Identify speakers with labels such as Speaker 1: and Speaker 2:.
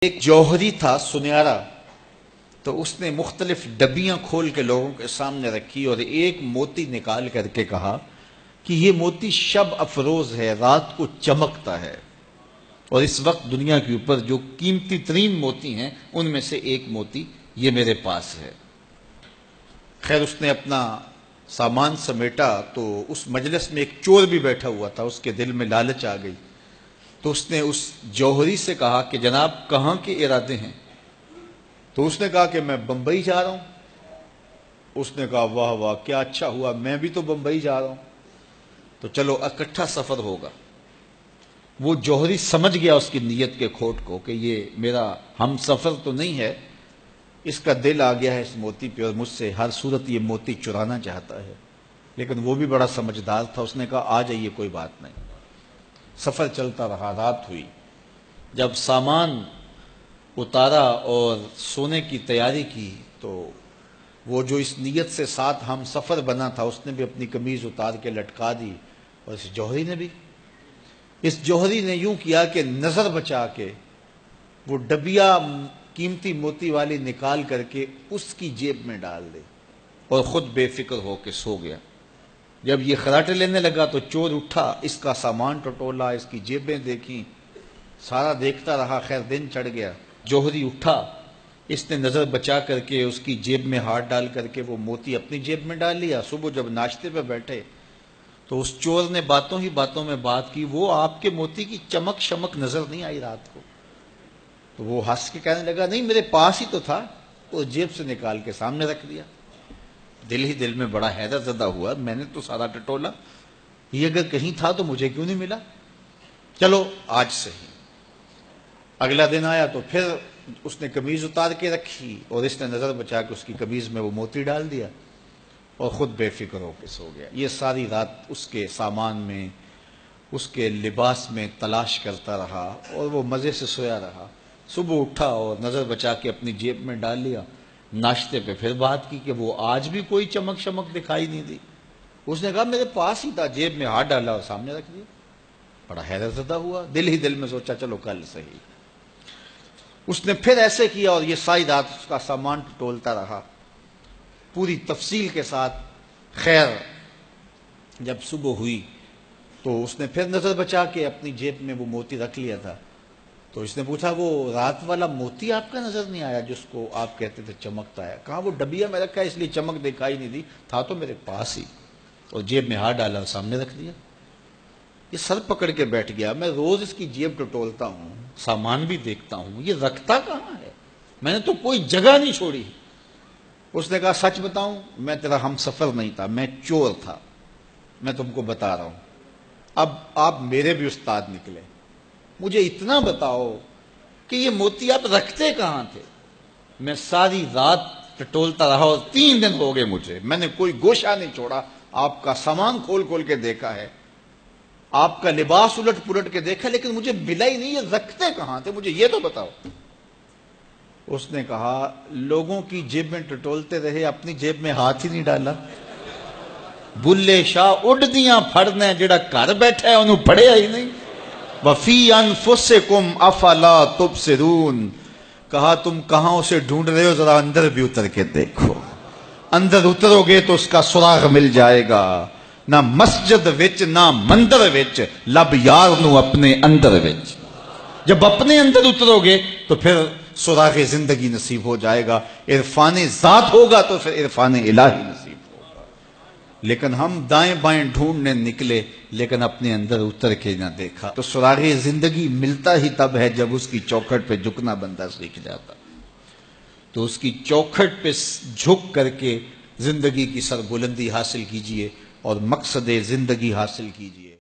Speaker 1: ایک جوہری تھا سنہرا، تو اس نے مختلف ڈبیاں کھول کے لوگوں کے سامنے رکھی اور ایک موتی نکال کر کے کہا کہ یہ موتی شب افروز ہے، رات کو چمکتا ہے، اور اس وقت دنیا کے اوپر جو قیمتی ترین موتی ہیں ان میں سے ایک موتی یہ میرے پاس ہے۔ خیر اس نے اپنا سامان سمیٹا تو اس مجلس میں ایک چور بھی بیٹھا ہوا تھا، اس کے دل میں لالچ آ گئی، تو اس نے اس جوہری سے کہا کہ جناب کہاں کے ارادے ہیں؟ تو اس نے کہا کہ میں بمبئی جا رہا ہوں۔ اس نے کہا واہ واہ کیا اچھا ہوا، میں بھی تو بمبئی جا رہا ہوں، تو چلو اکٹھا سفر ہوگا۔ وہ جوہری سمجھ گیا اس کی نیت کے کھوٹ کو کہ یہ میرا ہم سفر تو نہیں ہے، اس کا دل آ گیا ہے اس موتی پہ اور مجھ سے ہر صورت یہ موتی چرانا چاہتا ہے۔ لیکن وہ بھی بڑا سمجھدار تھا، اس نے کہا آ جائیے کوئی بات نہیں۔ سفر چلتا رہا، رات ہوئی، جب سامان اتارا اور سونے کی تیاری کی تو وہ جو اس نیت سے ساتھ ہم سفر بنا تھا اس نے بھی اپنی قمیض اتار کے لٹکا دی، اور اس جوہری نے بھی۔ اس جوہری نے یوں کیا کہ نظر بچا کے وہ ڈبیا قیمتی موتی والی نکال کر کے اس کی جیب میں ڈال دی اور خود بے فکر ہو کے سو گیا۔ جب یہ خراٹے لینے لگا تو چور اٹھا، اس کا سامان ٹٹولا، اس کی جیبیں دیکھیں، سارا دیکھتا رہا۔ خیر دن چڑھ گیا، جوہری اٹھا، اس نے نظر بچا کر کے اس کی جیب میں ہاتھ ڈال کر کے وہ موتی اپنی جیب میں ڈال لیا۔ صبح جب ناشتے پہ بیٹھے تو اس چور نے باتوں ہی باتوں میں بات کی، وہ آپ کے موتی کی چمک شمک نظر نہیں آئی رات کو؟ تو وہ ہنس کے کہنے لگا نہیں میرے پاس ہی تو تھا، وہ جیب سے نکال کے سامنے رکھ دیا۔ دل ہی دل میں بڑا حیرت زدہ ہوا، میں نے تو سارا ٹٹولا، یہ اگر کہیں تھا تو مجھے کیوں نہیں ملا؟ چلو آج سے ہی۔ اگلا دن آیا تو پھر اس نے قمیض اتار کے رکھی اور اس نے نظر بچا کے اس کی قمیض میں وہ موتی ڈال دیا اور خود بے فکر ہو کے سو گیا۔ یہ ساری رات اس کے سامان میں، اس کے لباس میں تلاش کرتا رہا اور وہ مزے سے سویا رہا۔ صبح اٹھا اور نظر بچا کے اپنی جیب میں ڈال لیا۔ ناشتے پہ پھر بات کی کہ وہ آج بھی کوئی چمک شمک دکھائی نہیں دی۔ اس نے کہا میرے پاس ہی تھا، جیب میں ہاتھ ڈالا اور سامنے رکھ دیا۔ بڑا حیرت زدہ ہوا، دل ہی دل میں سوچا چلو کل صحیح۔ اس نے پھر ایسے کیا اور یہ ساری رات اس کا سامان ٹولتا رہا پوری تفصیل کے ساتھ۔ خیر جب صبح ہوئی تو اس نے پھر نظر بچا کے اپنی جیب میں وہ موتی رکھ لیا تھا، تو اس نے پوچھا وہ رات والا موتی آپ کا نظر نہیں آیا جس کو آپ کہتے تھے چمکتا ہے؟ کہا وہ ڈبیا میں رکھا ہے اس لیے چمک دکھائی نہیں دی، تھا تو میرے پاس ہی، اور جیب میں ہاتھ ڈالا اور سامنے رکھ دیا۔ یہ سر پکڑ کے بیٹھ گیا، میں روز اس کی جیب ٹٹولتا ہوں، سامان بھی دیکھتا ہوں، یہ رکھتا کہاں ہے؟ میں نے تو کوئی جگہ نہیں چھوڑی۔ اس نے کہا سچ بتاؤں میں تیرا ہم سفر نہیں تھا، میں چور تھا، میں تم کو بتا رہا ہوں۔ اب آپ میرے بھی استاد نکلے، مجھے اتنا بتاؤ کہ یہ موتی آپ رکھتے کہاں تھے؟ میں ساری رات ٹٹولتا رہا اور 3 دن ہو گئے مجھے، میں نے کوئی گوشہ نہیں چھوڑا، آپ کا سامان کھول کھول کے دیکھا ہے، آپ کا لباس الٹ پلٹ کے دیکھا، لیکن مجھے ملا ہی نہیں، یہ رکھتے کہاں تھے مجھے یہ تو بتاؤ۔ اس نے کہا لوگوں کی جیب میں ٹٹولتے رہے، اپنی جیب میں ہاتھ ہی نہیں ڈالا۔ بلے شاہ اڈ دیاں پھڑنے، جڑا گھر بیٹھا ہے انہوں پڑھیا ہی نہیں۔ وَفِي أَنفُسِكُمْ أَفَلَا تُبْصِرُونَ، کہا تم کہاں اسے ڈھونڈ رہے ہو، ذرا اندر بھی اتر کے دیکھو، اندر اترو گے تو اس کا سراغ مل جائے گا۔ نہ مسجد وچ نہ مندر وچ، لب یار نو اپنے اندر وچ۔ جب اپنے اندر اترو گے تو پھر سراغ زندگی نصیب ہو جائے گا، عرفان ذات ہوگا تو پھر عرفان الہی نصیب ہوگا۔ لیکن ہم دائیں بائیں ڈھونڈنے نکلے لیکن اپنے اندر اتر کے نہ دیکھا۔ تو سراغ زندگی ملتا ہی تب ہے جب اس کی چوکھٹ پہ جھکنا بندہ سیکھ جاتا۔ تو اس کی چوکھٹ پہ جھک کر کے زندگی کی سربلندی حاصل کیجئے اور مقصد زندگی حاصل کیجئے۔